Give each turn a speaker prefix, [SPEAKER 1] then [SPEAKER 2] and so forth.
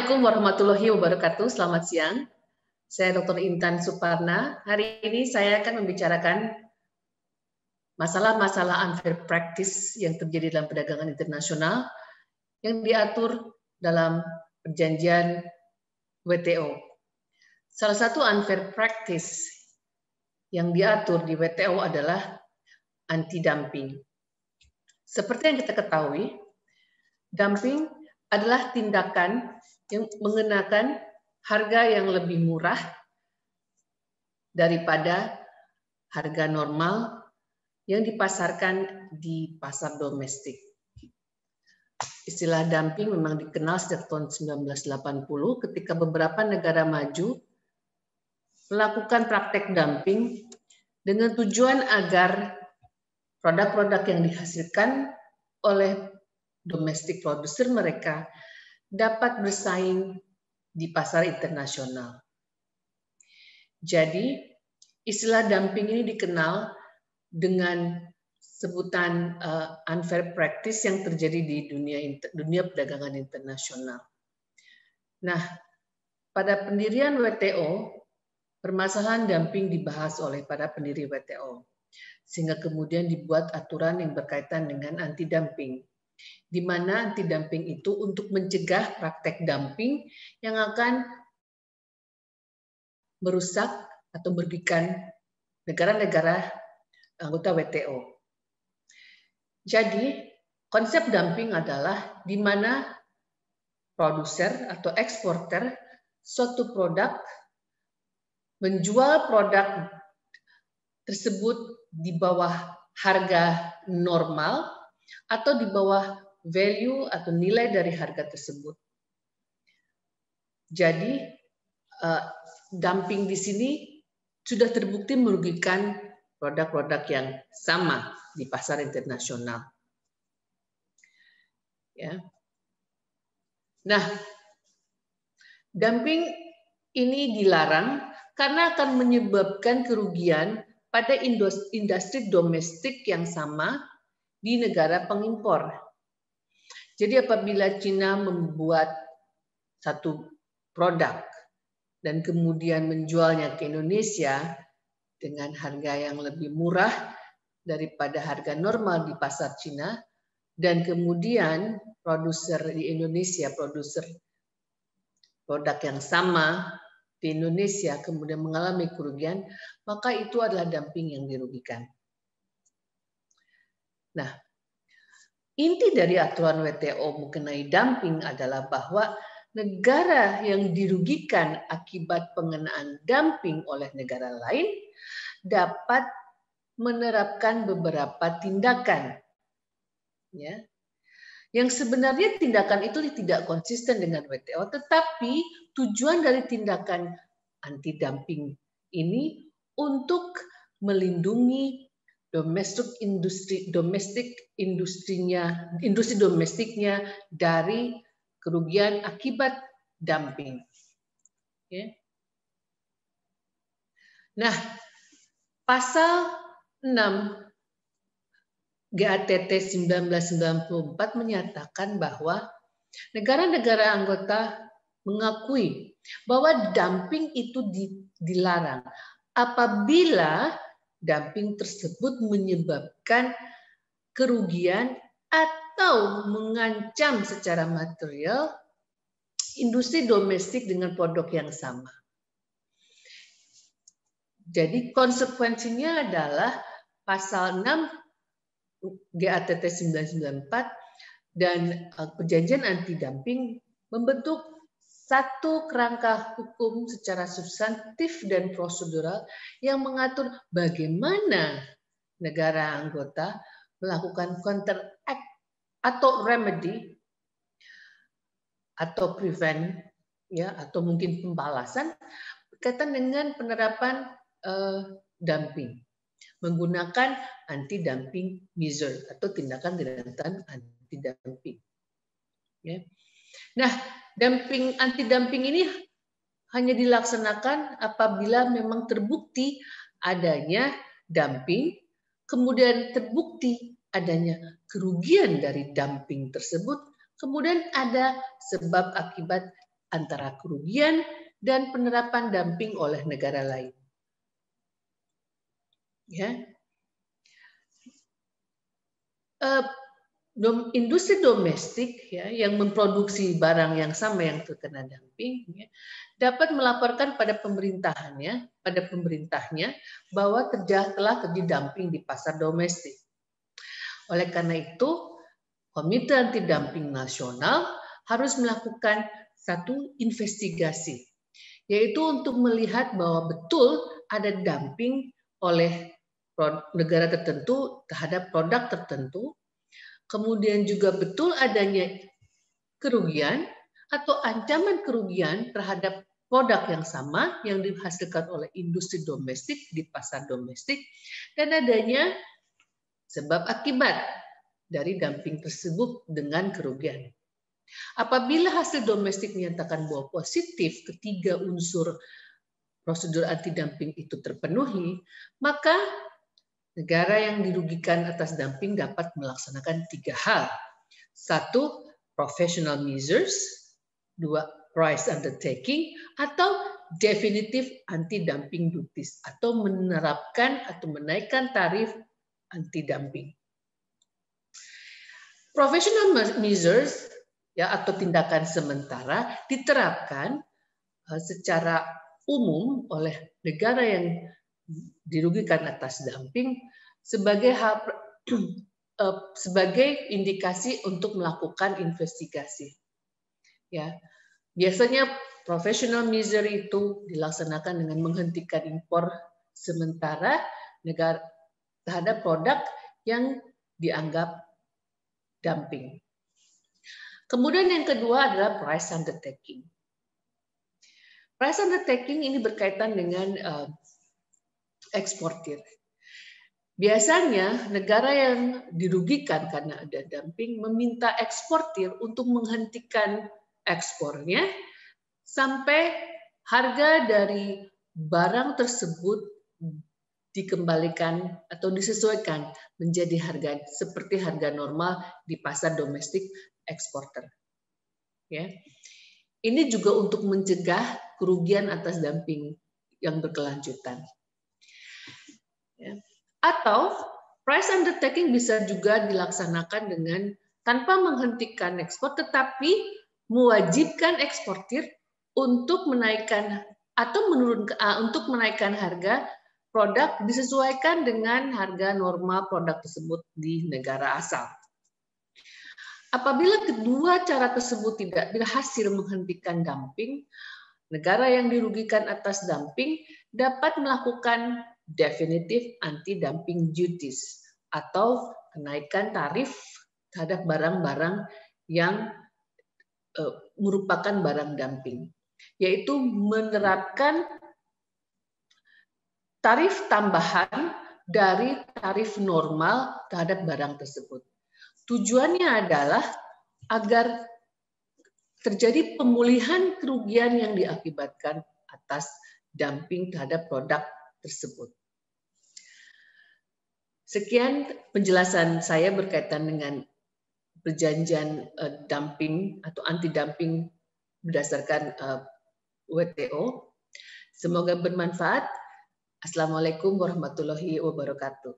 [SPEAKER 1] Assalamualaikum warahmatullahi wabarakatuh. Selamat siang. Saya Dr. Intan Suparna. Hari ini saya akan membicarakan masalah-masalah unfair practice yang terjadi dalam perdagangan internasional yang diatur dalam perjanjian WTO. Salah satu unfair practice yang diatur di WTO adalah anti-dumping. Seperti yang kita ketahui, dumping adalah tindakan yang mengenakan harga yang lebih murah daripada harga normal yang dipasarkan di pasar domestik. Istilah dumping memang dikenal sejak tahun 1980 ketika beberapa negara maju melakukan praktek dumping dengan tujuan agar produk-produk yang dihasilkan oleh domestik produser mereka dapat bersaing di pasar internasional. Jadi, istilah dumping ini dikenal dengan sebutan unfair practice yang terjadi di dunia perdagangan internasional. Nah, pada pendirian WTO, permasalahan dumping dibahas oleh para pendiri WTO, sehingga kemudian dibuat aturan yang berkaitan dengan anti-dumping, di mana anti-dumping itu untuk mencegah praktek dumping yang akan merusak atau merugikan negara-negara anggota WTO. Jadi, konsep dumping adalah di mana produser atau eksporter suatu produk menjual produk tersebut di bawah harga normal atau di bawah value atau nilai dari harga tersebut. Jadi dumping di sini sudah terbukti merugikan produk-produk yang sama di pasar internasional. Ya. Nah, dumping ini dilarang karena akan menyebabkan kerugian pada industri domestik yang sama di negara pengimpor. Jadi apabila Cina membuat satu produk dan kemudian menjualnya ke Indonesia dengan harga yang lebih murah daripada harga normal di pasar Cina, dan kemudian produser di Indonesia, produser produk yang sama di Indonesia kemudian mengalami kerugian, maka itu adalah dumping yang dirugikan. Nah, inti dari aturan WTO mengenai dumping adalah bahwa negara yang dirugikan akibat pengenaan dumping oleh negara lain dapat menerapkan beberapa tindakan, ya, yang sebenarnya tindakan itu tidak konsisten dengan WTO, tetapi tujuan dari tindakan anti-dumping ini untuk melindungi industri domestiknya dari kerugian akibat dumping. Okay. Nah, pasal 6 GATT 1994 menyatakan bahwa negara-negara anggota mengakui bahwa dumping itu dilarang apabila dumping tersebut menyebabkan kerugian atau mengancam secara material industri domestik dengan produk yang sama. Jadi konsekuensinya adalah pasal 6 GATT 1994 dan perjanjian anti-dumping membentuk satu kerangka hukum secara substantif dan prosedural yang mengatur bagaimana negara anggota melakukan counter act atau remedy atau prevent, ya, atau mungkin pembalasan berkaitan dengan penerapan dumping menggunakan anti-dumping measure atau tindakan anti-dumping. Ya. Nah, anti-dumping ini hanya dilaksanakan apabila memang terbukti adanya dumping, kemudian terbukti adanya kerugian dari dumping tersebut, kemudian ada sebab akibat antara kerugian dan penerapan dumping oleh negara lain. Ya. Industri domestik ya yang memproduksi barang yang sama yang terkena dumping ya, dapat melaporkan pada pemerintahnya bahwa telah terjadi dumping di pasar domestik. Oleh karena itu, Komite Anti Dumping Nasional harus melakukan satu investigasi, yaitu untuk melihat bahwa betul ada dumping oleh negara tertentu terhadap produk tertentu. Kemudian juga betul adanya kerugian atau ancaman kerugian terhadap produk yang sama yang dihasilkan oleh industri domestik di pasar domestik, dan adanya sebab akibat dari dumping tersebut dengan kerugian. Apabila hasil domestik menyatakan bahwa positif ketiga unsur prosedur anti dumping itu terpenuhi, maka negara yang dirugikan atas dumping dapat melaksanakan 3 hal. 1, professional measures. 2, price undertaking. Atau definitive anti-dumping duties. Atau menerapkan atau menaikkan tarif anti-dumping. Professional measures ya atau tindakan sementara diterapkan secara umum oleh negara yang dirugikan atas dumping sebagai indikasi untuk melakukan investigasi. Ya, biasanya professional measure itu dilaksanakan dengan menghentikan impor sementara negara terhadap produk yang dianggap dumping. Kemudian yang kedua adalah price undertaking. Price undertaking ini berkaitan dengan eksportir. Biasanya negara yang dirugikan karena ada dumping meminta eksportir untuk menghentikan ekspornya sampai harga dari barang tersebut dikembalikan atau disesuaikan menjadi harga seperti harga normal di pasar domestik eksporter. Ya. Ini juga untuk mencegah kerugian atas dumping yang berkelanjutan. Ya. Atau price undertaking bisa juga dilaksanakan dengan tanpa menghentikan ekspor, tetapi mewajibkan eksportir untuk menaikkan atau untuk menaikkan harga produk disesuaikan dengan harga normal produk tersebut di negara asal. Apabila kedua cara tersebut tidak berhasil menghentikan dumping, negara yang dirugikan atas dumping dapat melakukan definitive anti-dumping duties atau kenaikan tarif terhadap barang-barang yang merupakan barang dumping, yaitu menerapkan tarif tambahan dari tarif normal terhadap barang tersebut. Tujuannya adalah agar terjadi pemulihan kerugian yang diakibatkan atas dumping terhadap produk tersebut. Sekian penjelasan saya berkaitan dengan perjanjian dumping atau anti-dumping berdasarkan WTO. Semoga bermanfaat. Assalamualaikum warahmatullahi wabarakatuh.